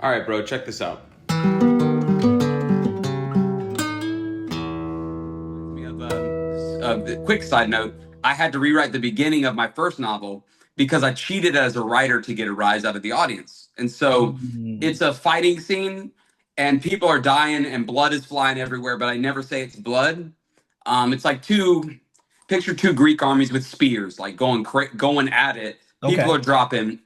All right, bro, check this out. Quick side note, I had to rewrite the beginning of my first novel because I cheated as a writer to get a rise out of the audience. And so Mm. it's a fighting scene and people are dying and blood is flying everywhere, but I never say it's blood. It's like picture two Greek armies with spears, like going at it. People Okay. are dropping.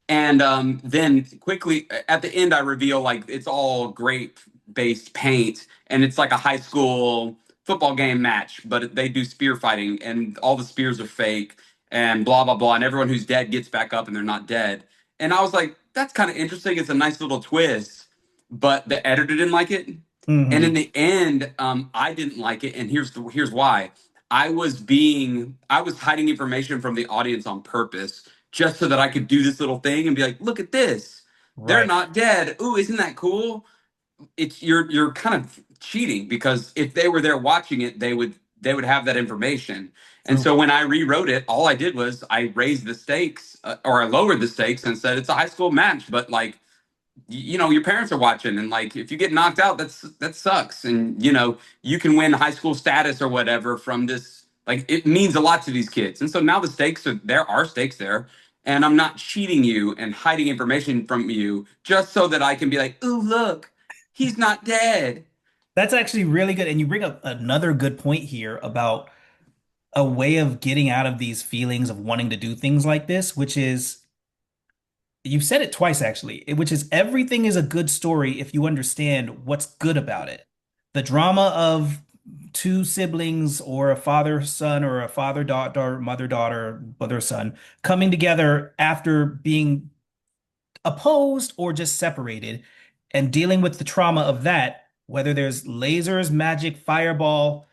And then quickly at the end, I reveal like it's all grape based paint, and it's like a high school football game match, but they do spear fighting, and all the spears are fake, and blah blah blah, and everyone who's dead gets back up, and they're not dead. And I was like, that's kind of interesting. It's a nice little twist, but the editor didn't like it, and in Hmm. the end, I didn't like it, and here's why. I was hiding information from the audience on purpose just so that I could do this little thing and be like, look at this. They're Right. not dead. Ooh, isn't that cool? It's you're kind of cheating because if they were there watching it, they would have that information. And True. so when I rewrote it, all I did was I raised the stakes or I lowered the stakes and said it's a high school match, but like your parents are watching and like if you get knocked out that sucks and you can win high school status or whatever from this, like it means a lot to these kids. And so now there are stakes there, and I'm not cheating you and hiding information from you just so that I can be like, ooh, look, he's not dead. That's actually really good. And you bring up another good point here about a way of getting out of these feelings of wanting to do things like this, which is you've said it twice actually, which is everything is a good story if you understand what's good about it. The drama of two siblings or a father son or a father daughter, mother daughter, mother son coming together after being opposed or just separated and dealing with the trauma of that, whether there's lasers, magic, fireball,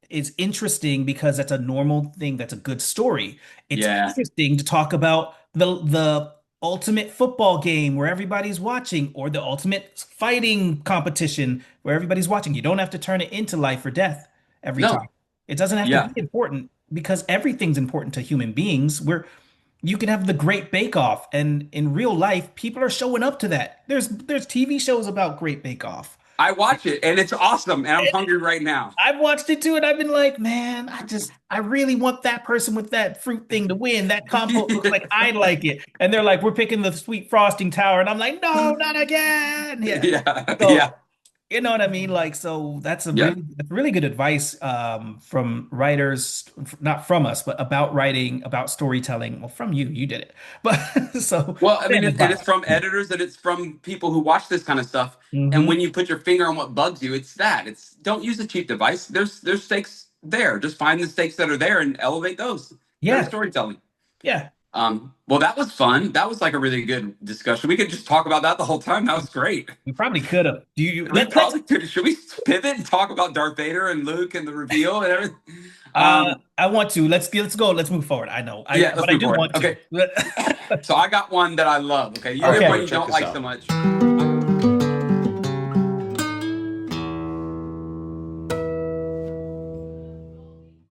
is interesting because that's a normal thing. That's a good story. It's Yeah. interesting to talk about the ultimate football game where everybody's watching or the ultimate fighting competition where everybody's watching. You don't have to turn it into life or death every time. No. It doesn't have to be Yeah. important because everything's important to human beings. You can have the Great Bake Off, and in real life, people are showing up to that. There's TV shows about Great Bake Off. I watch it and it's awesome and I'm hungry right now. I've watched it too, and I've been like, man, I really want that person with that fruit thing to win. That compote looks like I like it. And they're like, we're picking the sweet frosting tower. And I'm like, no, not again. Yeah. Yeah. Yeah. So, you know what I mean? Like, so Yeah. that's really good advice from writers, not from us, but about writing, about storytelling. Well, from you, you did it. But so Well, I mean, fan and it's advice. from editors and it's from people who watch this kind of stuff. And Hmm. when you put your finger on what bugs you, it's that. It's don't use a cheap device. There's stakes there. Just find the stakes that are there and elevate those. Better Yeah. storytelling. Yeah. Well, that was fun. That was like a really good discussion. We could just talk about that the whole time. That was great. We probably could have. Do you We let's probably could. Should we pivot and talk about Darth Vader and Luke and the reveal and everything? Um, I want to. Let's go. Let's move forward. I know. yeah, let's But I move do forward. want to. Okay. So I got one that I love. Okay, you get Okay. one Okay. you Check don't this like so out. much.